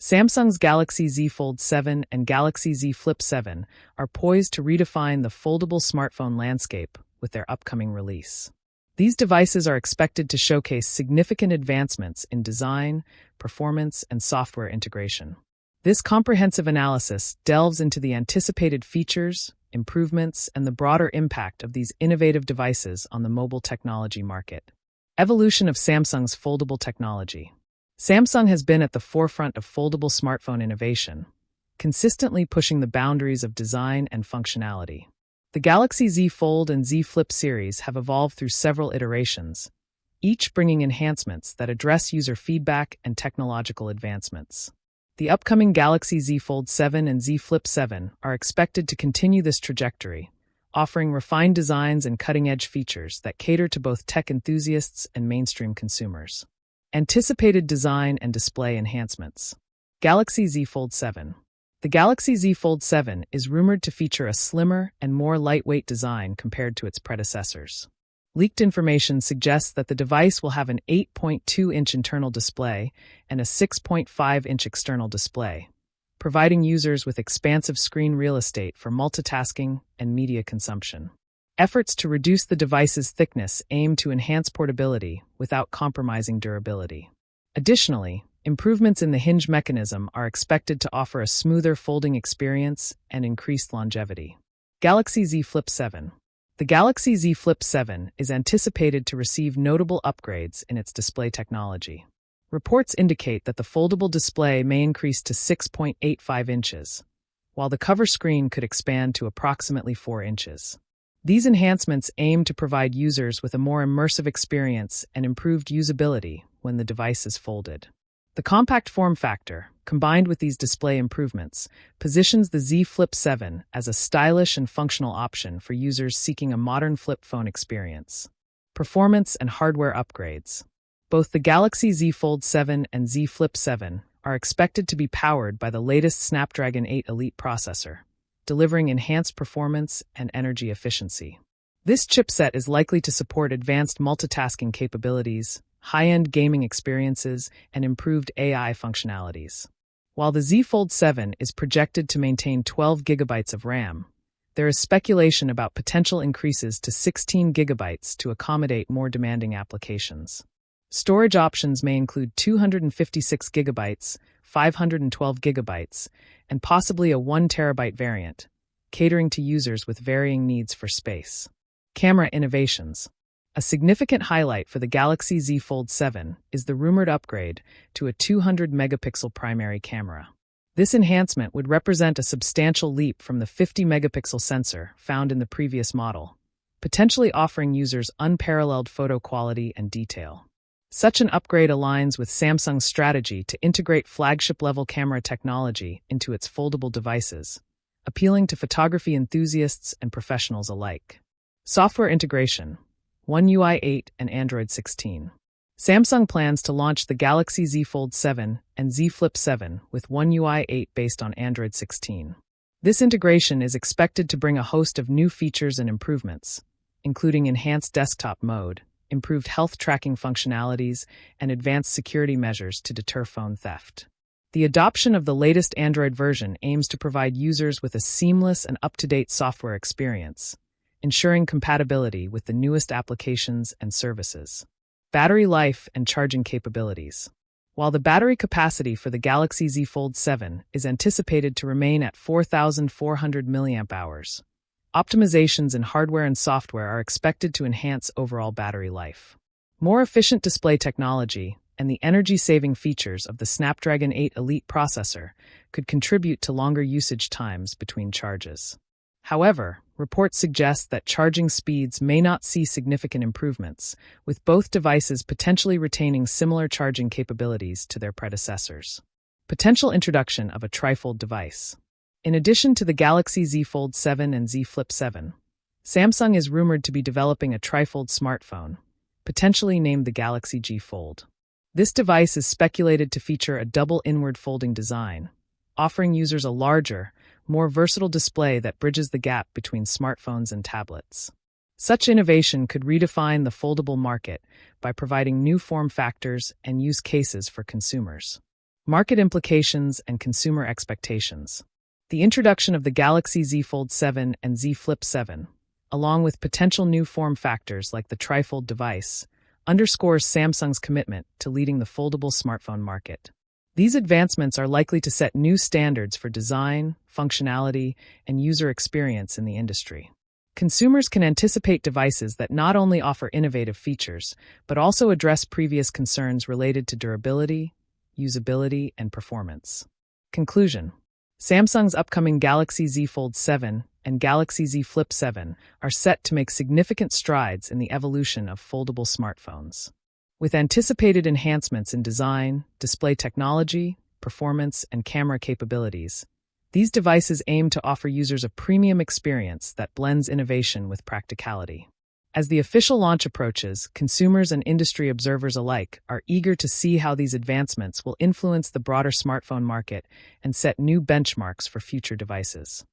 Samsung's Galaxy Z Fold 7 and Galaxy Z Flip 7 are poised to redefine the foldable smartphone landscape with their upcoming release. These devices are expected to showcase significant advancements in design, performance, and software integration. This comprehensive analysis delves into the anticipated features, improvements, and the broader impact of these innovative devices on the mobile technology market. Evolution of Samsung's foldable technology. Samsung has been at the forefront of foldable smartphone innovation, consistently pushing the boundaries of design and functionality. The Galaxy Z Fold and Z Flip series have evolved through several iterations, each bringing enhancements that address user feedback and technological advancements. The upcoming Galaxy Z Fold 7 and Z Flip 7 are expected to continue this trajectory, offering refined designs and cutting-edge features that cater to both tech enthusiasts and mainstream consumers. Anticipated design and display enhancements. Galaxy Z Fold 7. The Galaxy Z Fold 7 is rumored to feature a slimmer and more lightweight design compared to its predecessors. Leaked information suggests that the device will have an 8.2-inch internal display and a 6.5-inch external display, providing users with expansive screen real estate for multitasking and media consumption. Efforts to reduce the device's thickness aim to enhance portability without compromising durability. Additionally, improvements in the hinge mechanism are expected to offer a smoother folding experience and increased longevity. Galaxy Z Flip 7. The Galaxy Z Flip 7 is anticipated to receive notable upgrades in its display technology. Reports indicate that the foldable display may increase to 6.85 inches, while the cover screen could expand to approximately 4 inches. These enhancements aim to provide users with a more immersive experience and improved usability when the device is folded. The compact form factor, combined with these display improvements, positions the Z Flip 7 as a stylish and functional option for users seeking a modern flip phone experience. Performance and hardware upgrades. Both the Galaxy Z Fold 7 and Z Flip 7 are expected to be powered by the latest Snapdragon 8 Elite processor, delivering enhanced performance and energy efficiency. This chipset is likely to support advanced multitasking capabilities, high-end gaming experiences, and improved AI functionalities. While the Z Fold 7 is projected to maintain 12 GB of RAM, there is speculation about potential increases to 16 GB to accommodate more demanding applications. Storage options may include 256 GB, 512 GB, and possibly a 1 TB variant, catering to users with varying needs for space. Camera innovations. A significant highlight for the Galaxy Z Fold 7 is the rumored upgrade to a 200-megapixel primary camera. This enhancement would represent a substantial leap from the 50-megapixel sensor found in the previous model, potentially offering users unparalleled photo quality and detail. Such an upgrade aligns with Samsung's strategy to integrate flagship-level camera technology into its foldable devices, appealing to photography enthusiasts and professionals alike. Software integration. One UI 8 and Android 16. Samsung plans to launch the Galaxy Z Fold 7 and Z Flip 7 with One UI 8 based on Android 16. This integration is expected to bring a host of new features and improvements, including enhanced desktop mode, improved health tracking functionalities, and advanced security measures to deter phone theft. The adoption of the latest Android version aims to provide users with a seamless and up-to-date software experience, ensuring compatibility with the newest applications and services. Battery life and charging capabilities. While the battery capacity for the Galaxy Z Fold 7 is anticipated to remain at 4,400 mAh, optimizations in hardware and software are expected to enhance overall battery life. More efficient display technology and the energy-saving features of the Snapdragon 8 Elite processor could contribute to longer usage times between charges. However, reports suggest that charging speeds may not see significant improvements, with both devices potentially retaining similar charging capabilities to their predecessors. Potential introduction of a trifold device. In addition to the Galaxy Z Fold 7 and Z Flip 7, Samsung is rumored to be developing a trifold smartphone, potentially named the Galaxy G Fold. This device is speculated to feature a double inward folding design, offering users a larger, more versatile display that bridges the gap between smartphones and tablets. Such innovation could redefine the foldable market by providing new form factors and use cases for consumers. Market implications and consumer expectations. The introduction of the Galaxy Z Fold 7 and Z Flip 7, along with potential new form factors like the trifold device, underscores Samsung's commitment to leading the foldable smartphone market. These advancements are likely to set new standards for design, functionality, and user experience in the industry. Consumers can anticipate devices that not only offer innovative features, but also address previous concerns related to durability, usability, and performance. Conclusion: Samsung's upcoming Galaxy Z Fold 7 and Galaxy Z Flip 7 are set to make significant strides in the evolution of foldable smartphones. With anticipated enhancements in design, display technology, performance, and camera capabilities, these devices aim to offer users a premium experience that blends innovation with practicality. As the official launch approaches, consumers and industry observers alike are eager to see how these advancements will influence the broader smartphone market and set new benchmarks for future devices.